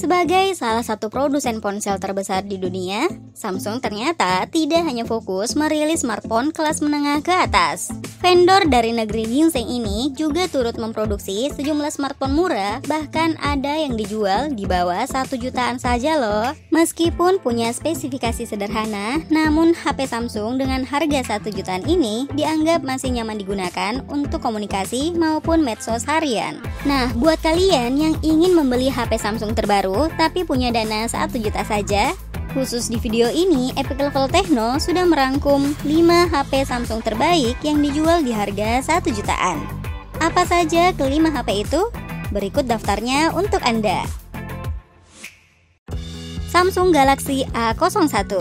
Sebagai salah satu produsen ponsel terbesar di dunia, Samsung ternyata tidak hanya fokus merilis smartphone kelas menengah ke atas. Vendor dari negeri ginseng ini juga turut memproduksi sejumlah smartphone murah, bahkan ada yang dijual di bawah 1 jutaan saja loh. Meskipun punya spesifikasi sederhana, namun HP Samsung dengan harga 1 jutaan ini dianggap masih nyaman digunakan untuk komunikasi maupun medsos harian. Nah, buat kalian yang ingin membeli HP Samsung terbaru tapi punya dana 1 juta saja, khusus di video ini Epic Level Techno sudah merangkum 5 HP Samsung terbaik yang dijual di harga 1 jutaan. Apa saja kelima HP itu? Berikut daftarnya untuk Anda. Samsung Galaxy A01.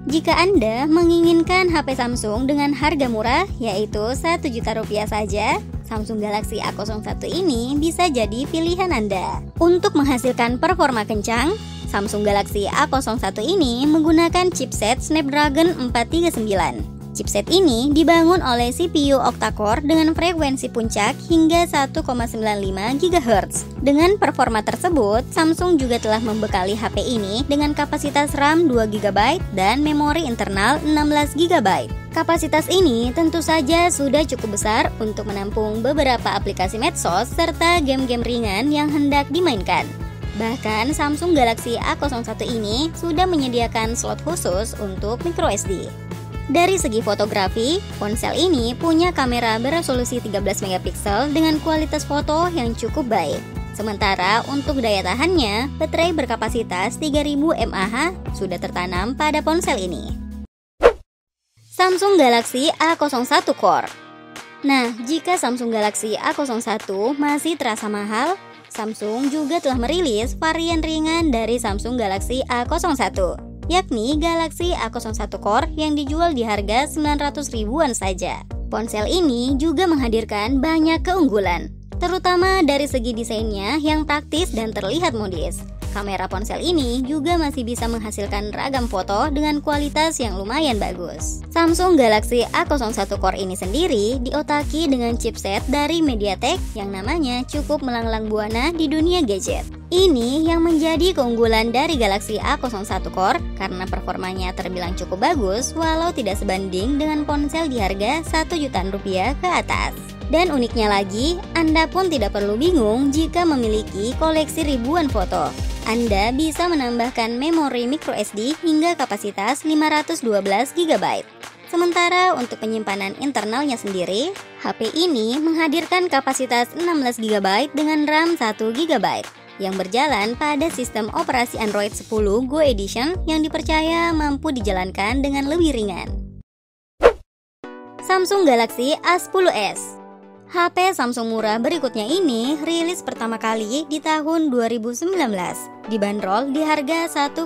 Jika Anda menginginkan HP Samsung dengan harga murah, yaitu 1 juta rupiah saja, Samsung Galaxy A01 ini bisa jadi pilihan Anda. Untuk menghasilkan performa kencang, Samsung Galaxy A01 ini menggunakan chipset Snapdragon 439. Chipset ini dibangun oleh CPU octa-core dengan frekuensi puncak hingga 1,95 GHz. Dengan performa tersebut, Samsung juga telah membekali HP ini dengan kapasitas RAM 2 GB dan memori internal 16 GB. Kapasitas ini tentu saja sudah cukup besar untuk menampung beberapa aplikasi medsos serta game-game ringan yang hendak dimainkan. Bahkan Samsung Galaxy A01 ini sudah menyediakan slot khusus untuk microSD. Dari segi fotografi, ponsel ini punya kamera beresolusi 13 MP dengan kualitas foto yang cukup baik. Sementara untuk daya tahannya, baterai berkapasitas 3000 mAh sudah tertanam pada ponsel ini. Samsung Galaxy A01 Core. Nah, jika Samsung Galaxy A01 masih terasa mahal, Samsung juga telah merilis varian ringan dari Samsung Galaxy A01, yakni Galaxy A01 Core yang dijual di harga 900 ribuan saja. Ponsel ini juga menghadirkan banyak keunggulan, terutama dari segi desainnya yang praktis dan terlihat modis. Kamera ponsel ini juga masih bisa menghasilkan ragam foto dengan kualitas yang lumayan bagus. Samsung Galaxy A01 Core ini sendiri diotaki dengan chipset dari MediaTek yang namanya cukup melanglang buana di dunia gadget. Ini yang menjadi keunggulan dari Galaxy A01 Core karena performanya terbilang cukup bagus walau tidak sebanding dengan ponsel di harga 1 jutaan rupiah ke atas. Dan uniknya lagi, Anda pun tidak perlu bingung jika memiliki koleksi ribuan foto. Anda bisa menambahkan memori microSD hingga kapasitas 512 GB. Sementara untuk penyimpanan internalnya sendiri, HP ini menghadirkan kapasitas 16 GB dengan RAM 1 GB yang berjalan pada sistem operasi Android 10 Go Edition yang dipercaya mampu dijalankan dengan lebih ringan. Samsung Galaxy A10s. HP Samsung murah berikutnya ini rilis pertama kali di tahun 2019, dibanderol di harga 1,4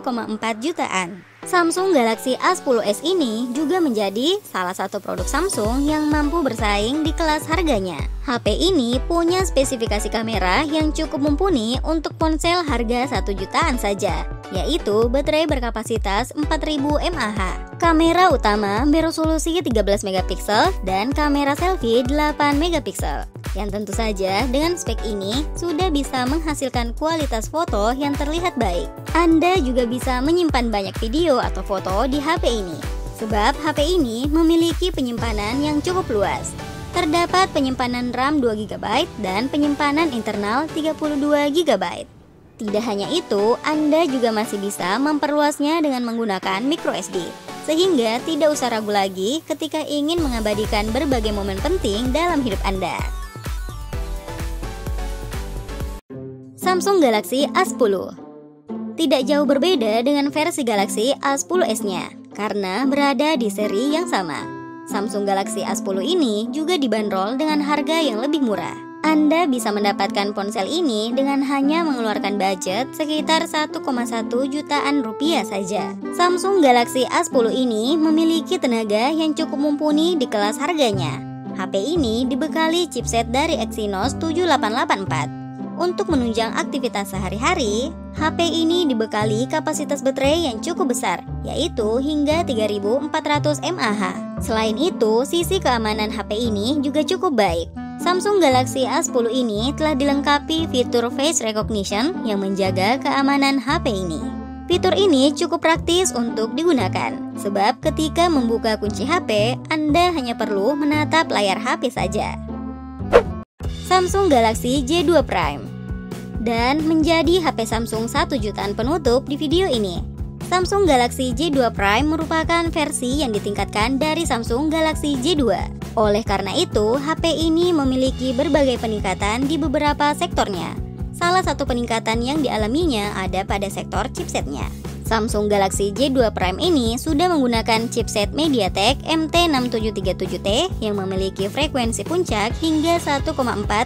jutaan. Samsung Galaxy A10s ini juga menjadi salah satu produk Samsung yang mampu bersaing di kelas harganya. HP ini punya spesifikasi kamera yang cukup mumpuni untuk ponsel harga 1 jutaan saja, yaitu baterai berkapasitas 4000 mAh. Kamera utama beresolusi 13 MP dan kamera selfie 8 MP. Yang tentu saja dengan spek ini sudah bisa menghasilkan kualitas foto yang terlihat baik. Anda juga bisa menyimpan banyak video atau foto di HP ini, sebab HP ini memiliki penyimpanan yang cukup luas. Terdapat penyimpanan RAM 2 GB dan penyimpanan internal 32 GB. Tidak hanya itu, Anda juga masih bisa memperluasnya dengan menggunakan microSD, sehingga tidak usah ragu lagi ketika ingin mengabadikan berbagai momen penting dalam hidup Anda. Samsung Galaxy A10. Tidak jauh berbeda dengan versi Galaxy A10s-nya, karena berada di seri yang sama. Samsung Galaxy A10 ini juga dibanderol dengan harga yang lebih murah. Anda bisa mendapatkan ponsel ini dengan hanya mengeluarkan budget sekitar 1,1 jutaan rupiah saja. Samsung Galaxy A10 ini memiliki tenaga yang cukup mumpuni di kelas harganya. HP ini dibekali chipset dari Exynos 7884. Untuk menunjang aktivitas sehari-hari, HP ini dibekali kapasitas baterai yang cukup besar, yaitu hingga 3400 mAh. Selain itu, sisi keamanan HP ini juga cukup baik. Samsung Galaxy A10 ini telah dilengkapi fitur face recognition yang menjaga keamanan HP ini. Fitur ini cukup praktis untuk digunakan, sebab ketika membuka kunci HP, Anda hanya perlu menatap layar HP saja. Samsung Galaxy J2 Prime dan menjadi HP Samsung 1 jutaan penutup di video ini. Samsung Galaxy J2 Prime merupakan versi yang ditingkatkan dari Samsung Galaxy J2. Oleh karena itu, HP ini memiliki berbagai peningkatan di beberapa sektornya. Salah satu peningkatan yang dialaminya ada pada sektor chipsetnya. Samsung Galaxy J2 Prime ini sudah menggunakan chipset MediaTek MT6737T yang memiliki frekuensi puncak hingga 1,4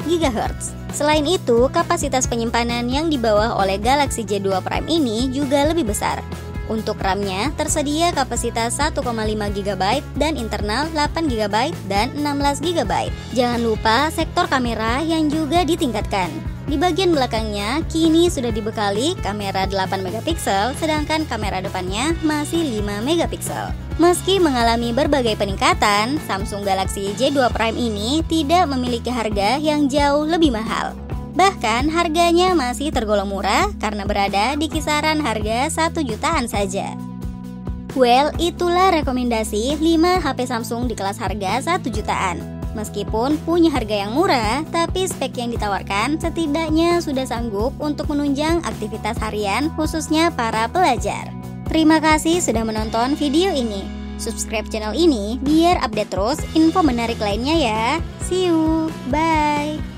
GHz. Selain itu, kapasitas penyimpanan yang dibawa oleh Galaxy J2 Prime ini juga lebih besar. Untuk RAM-nya tersedia kapasitas 1,5 GB dan internal 8 GB dan 16 GB. Jangan lupa sektor kamera yang juga ditingkatkan. Di bagian belakangnya kini sudah dibekali kamera 8 MP, sedangkan kamera depannya masih 5 MP. Meski mengalami berbagai peningkatan, Samsung Galaxy J2 Prime ini tidak memiliki harga yang jauh lebih mahal. Bahkan harganya masih tergolong murah karena berada di kisaran harga 1 jutaan saja. Well, itulah rekomendasi 5 HP Samsung di kelas harga 1 jutaan. Meskipun punya harga yang murah, tapi spek yang ditawarkan setidaknya sudah sanggup untuk menunjang aktivitas harian khususnya para pelajar. Terima kasih sudah menonton video ini. Subscribe channel ini biar update terus info menarik lainnya ya. See you, bye.